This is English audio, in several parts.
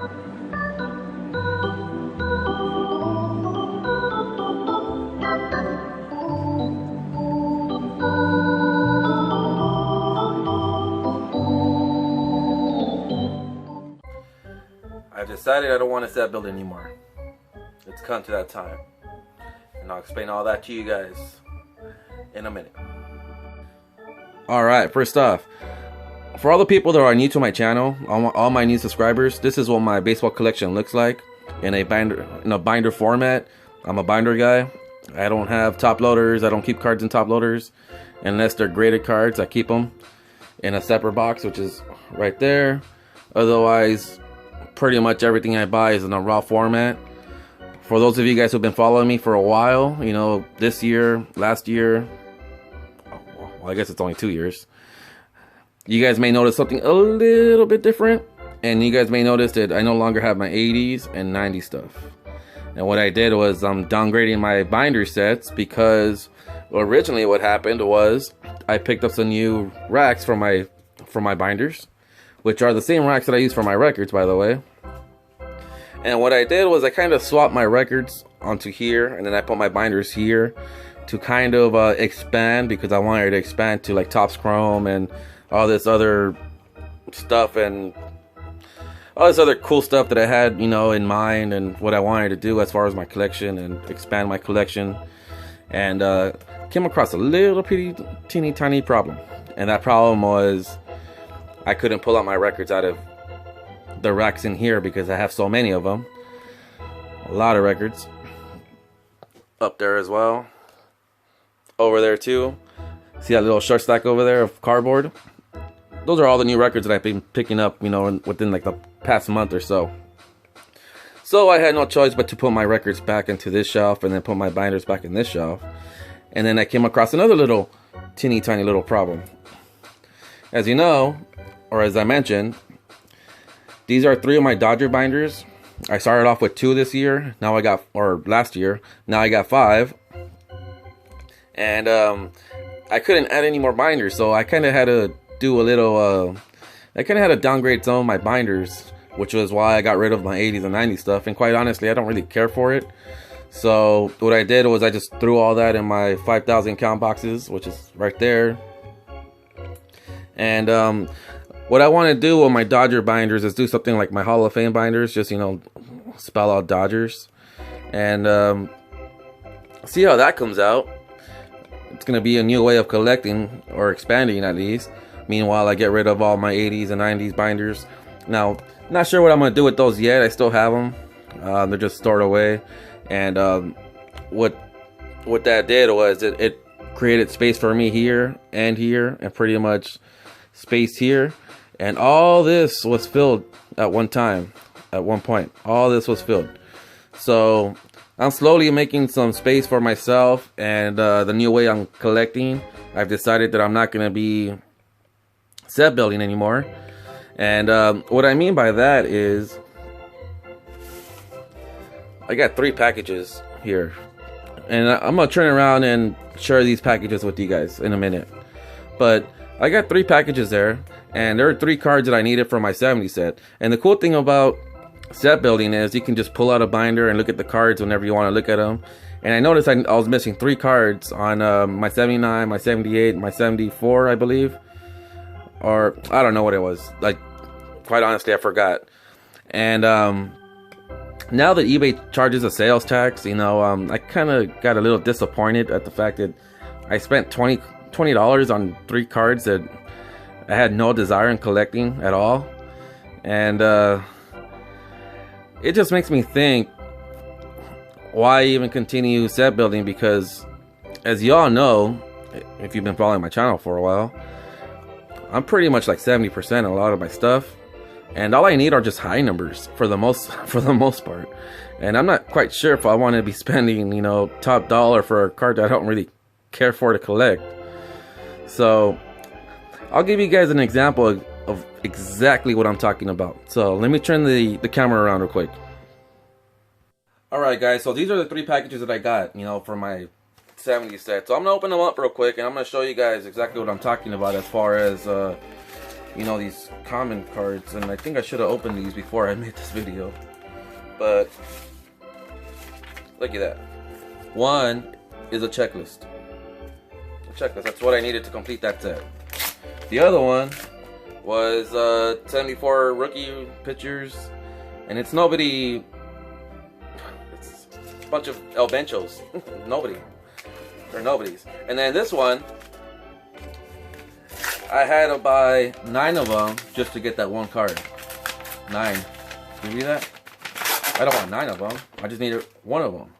I've decided I don't want to set build anymore. It's come to that time. And I'll explain all that to you guys in a minute. Alright, first off, for all the people that are new to my channel, all my new subscribers, this is what my baseball collection looks like in a binder format. I'm a binder guy. I don't have top loaders. I don't keep cards in top loaders unless they're graded cards. I keep them in a separate box, which is right there. Otherwise, pretty much everything I buy is in a raw format. For those of you guys who've been following me for a while, you know, this year, last year, well, I guess it's only 2 years, you guys may notice something a little bit different, and you guys may notice that I no longer have my 80s and 90s stuff. And what I did was I'm downgrading my binder sets because originally what happened was I picked up some new racks for my binders, which are the same racks that I use for my records, by the way. And what I did was I kind of swapped my records onto here, and then I put my binders here to kind of expand, because I wanted to expand to like Topps Chrome and all this other stuff and all this other cool stuff that I had, you know, in mind, and what I wanted to do as far as my collection and expand my collection. And came across a little teeny tiny problem, and that problem was I couldn't pull out my records out of the racks in here because I have so many of them. A lot of records. Up there as well. Over there too. See that little short stack over there of cardboard? Those are all the new records that I've been picking up, you know, within like the past month or so. So I had no choice but to put my records back into this shelf and then put my binders back in this shelf. And then I came across another little teeny tiny little problem. As you know, or as I mentioned, these are 3 of my Dodger binders. I started off with 2 this year. Now I got, or last year. Now I got 5. And I couldn't add any more binders, so I kind of had to do a little. I kind of had to downgrade some of my binders, which was why I got rid of my 80s and 90s stuff. And quite honestly, I don't really care for it. So what I did was I just threw all that in my 5,000 count boxes, which is right there. And what I want to do with my Dodger binders is do something like my Hall of Fame binders, just, you know, spell out Dodgers, and see how that comes out. It's going to be a new way of collecting, or expanding at least. Meanwhile, I get rid of all my 80s and 90s binders. Now, not sure what I'm going to do with those yet. I still have them. They're just stored away. And what that did was it created space for me here, and pretty much space here. And all this was filled at one time, at one point. All this was filled. So I'm slowly making some space for myself, and the new way I'm collecting, I've decided that I'm not going to be set building anymore. And what I mean by that is I got 3 packages here. And I'm going to turn around and share these packages with you guys in a minute. But I got 3 packages there, and there are 3 cards that I needed for my 70 set. And the cool thing about set building is you can just pull out a binder and look at the cards whenever you want to look at them. And I noticed I was missing 3 cards on my 79, my 78, my 74, I believe. Or I don't know what it was. Like, quite honestly, I forgot. And now that eBay charges a sales tax, you know, I kind of got a little disappointed at the fact that I spent $20 on 3 cards that I had no desire in collecting at all. And it just makes me think, why even continue set building? Because as y'all know, if you've been following my channel for a while, I'm pretty much like 70% in a lot of my stuff, and all I need are just high numbers for the most part. And I'm not quite sure if I want to be spending, you know, top dollar for a card that I don't really care for to collect. So I'll give you guys an example of exactly what I'm talking about. So let me turn the camera around real quick. Alright guys, so these are the 3 packages that I got, you know, for my 70 set. So I'm going to open them up real quick, and I'm going to show you guys exactly what I'm talking about as far as you know, these common cards, and I think I should have opened these before I made this video. But look at that. One is a checklist. That's what I needed to complete that set. The other one was 74 rookie pitchers, and it's nobody. It's a bunch of El Benchos. Nobody. They're nobodies. And then this one, I had to buy 9 of them just to get that one card. 9. Can you read that? I don't want 9 of them. I just needed 1 of them.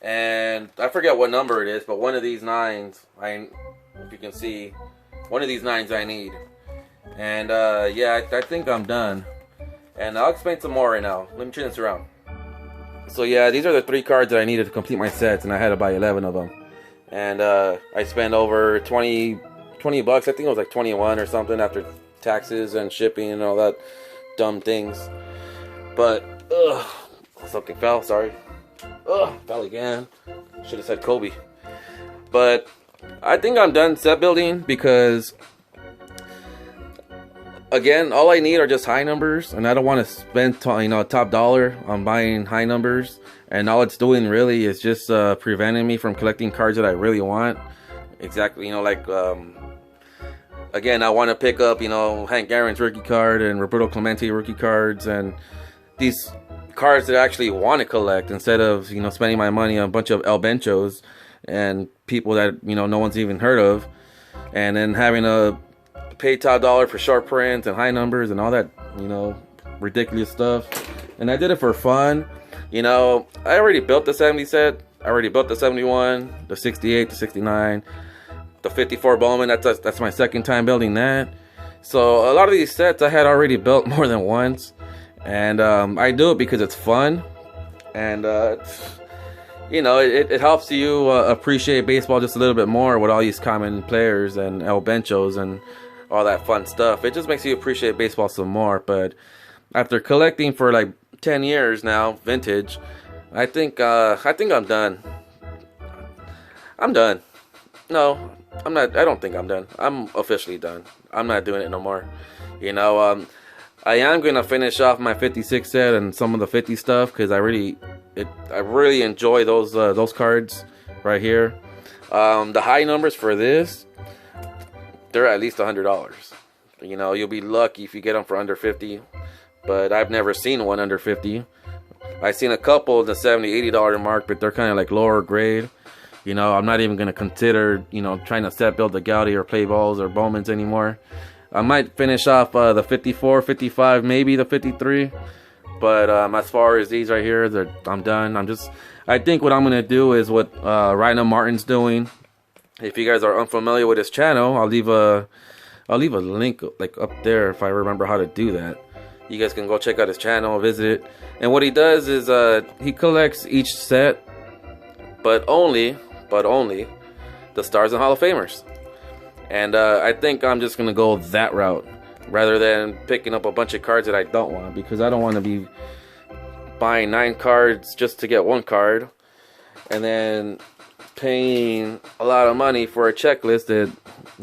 And I forget what number it is, but one of these 9s, if you can see, one of these 9s I need. And yeah, I think I'm done. And I'll explain some more right now. Let me turn this around. So yeah, these are the 3 cards that I needed to complete my sets, and I had to buy 11 of them. And I spent over 20 bucks. I think it was like 21 or something after taxes and shipping and all that dumb things. But something fell. Sorry. Fell again. Should have said Kobe. But I think I'm done set building because, again, all I need are just high numbers, and I don't want to spend top dollar on buying high numbers. And all it's doing really is just preventing me from collecting cards that I really want. Exactly, like again, I want to pick up Hank Aaron's rookie card and Roberto Clemente rookie cards, and these cards that I actually want to collect, instead of spending my money on a bunch of El Benchos and people that no one's even heard of, and then having to pay top dollar for short prints and high numbers and all that ridiculous stuff. And I did it for fun. I already built the 70 set. I already built the 71, the 68, the 69, the 54 Bowman. That's my second time building that. So a lot of these sets I had already built more than once. And I do it because it's fun, and it helps you appreciate baseball just a little bit more with all these common players and El Benchos and all that fun stuff. It just makes you appreciate baseball some more. But after collecting for like 10 years now, vintage, I think I'm done. I'm done. No, I'm not. I don't think I'm done. I'm officially done. I'm not doing it no more. I am gonna finish off my 56 set and some of the 50 stuff because I really enjoy those cards right here. The high numbers for this, they're at least $100. You'll be lucky if you get them for under 50, but I've never seen one under 50. I've seen a couple in the $70, $80 mark, but they're kind of like lower grade. I'm not even gonna consider trying to set build the Gaudi or play balls or Bowmans anymore. I might finish off the 54, 55, maybe the 53. But as far as these right here, I'm done. I think what I'm going to do is what Rhino Martin's doing. If you guys are unfamiliar with his channel, I'll leave a link like up there if I remember how to do that. You guys can go check out his channel, visit it. And what he does is he collects each set, but only the Stars and Hall of Famers. And I think I'm just going to go that route rather than picking up a bunch of cards that I don't want, because I don't want to be buying 9 cards just to get 1 card and then paying a lot of money for a checklist that,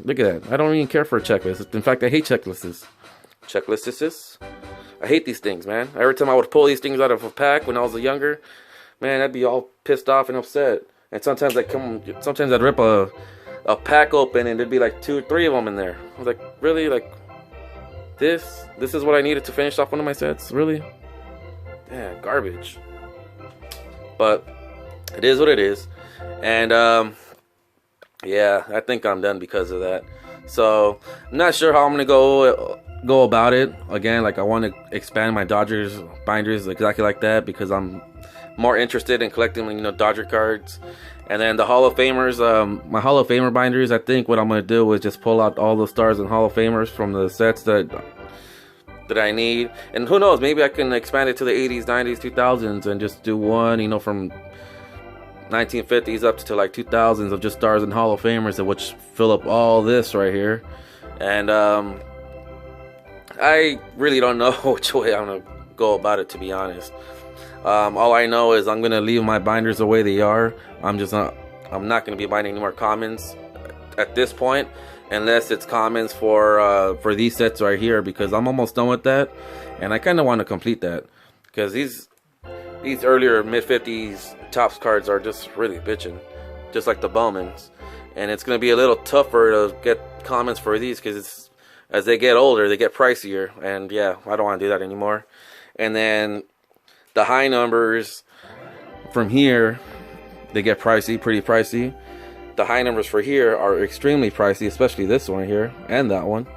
look at that, I don't even care for a checklist. In fact, I hate checklists. Checklists? I hate these things, man. Every time I would pull these things out of a pack when I was younger, man, I'd be all pissed off and upset. And sometimes I'd rip a pack open and there'd be like 2 or 3 of them in there. I was like, really? Like, this is what I needed to finish off one of my sets? Really? Yeah, garbage. But it is what it is. And yeah, I think I'm done because of that. So I'm not sure how I'm gonna go about it. Again, like, I want to expand my Dodgers binders exactly like that, because I'm more interested in collecting, Dodger cards. And then the Hall of Famers, my Hall of Famer binders, I think what I'm going to do is just pull out all the Stars and Hall of Famers from the sets that I need. And who knows, maybe I can expand it to the 80s, 90s, 2000s and just do one, from 1950s up to like 2000s of just Stars and Hall of Famers, which fill up all this right here. And I really don't know which way I'm going to go about it, to be honest. All I know is I'm gonna leave my binders the way they are. I'm not gonna be binding any more commons at this point. unless it's commons for these sets right here, because I'm almost done with that, and I kind of want to complete that, because these earlier mid-50s Topps cards are just really bitching, just like the Bowmans, and it's gonna be a little tougher to get commons for these, because it's, as they get older, they get pricier, and yeah, I don't want to do that anymore. And then the high numbers from here, they get pricey, pretty pricey. The high numbers for here are extremely pricey, especially this one here and that one.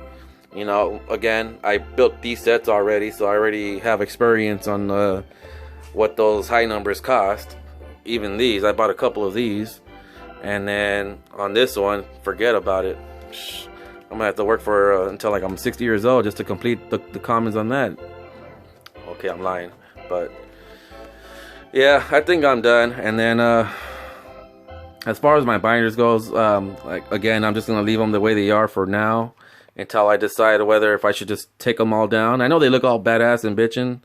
You know, again, I built these sets already, so I already have experience on what those high numbers cost. Even these, I bought a couple of these, and then on this one, forget about it. I'm gonna have to work for until like I'm 60 years old just to complete the commons on that. Okay, I'm lying, but yeah, I think I'm done. And then as far as my binders goes, like again, I'm just gonna leave them the way they are for now until I decide whether if I should just take them all down. I know they look all badass and bitchin',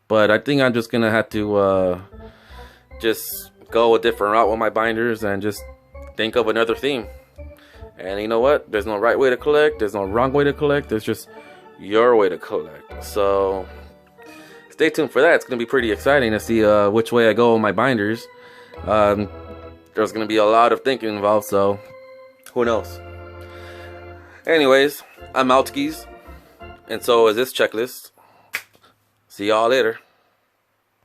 but I think I'm just gonna have to just go a different route with my binders and just think of another theme. And you know what? There's no right way to collect. There's no wrong way to collect. There's just your way to collect. So stay tuned for that. It's going to be pretty exciting to see which way I go with my binders. There's going to be a lot of thinking involved, so who knows? Anyways, I'm out, skis. And so is this checklist. See y'all later.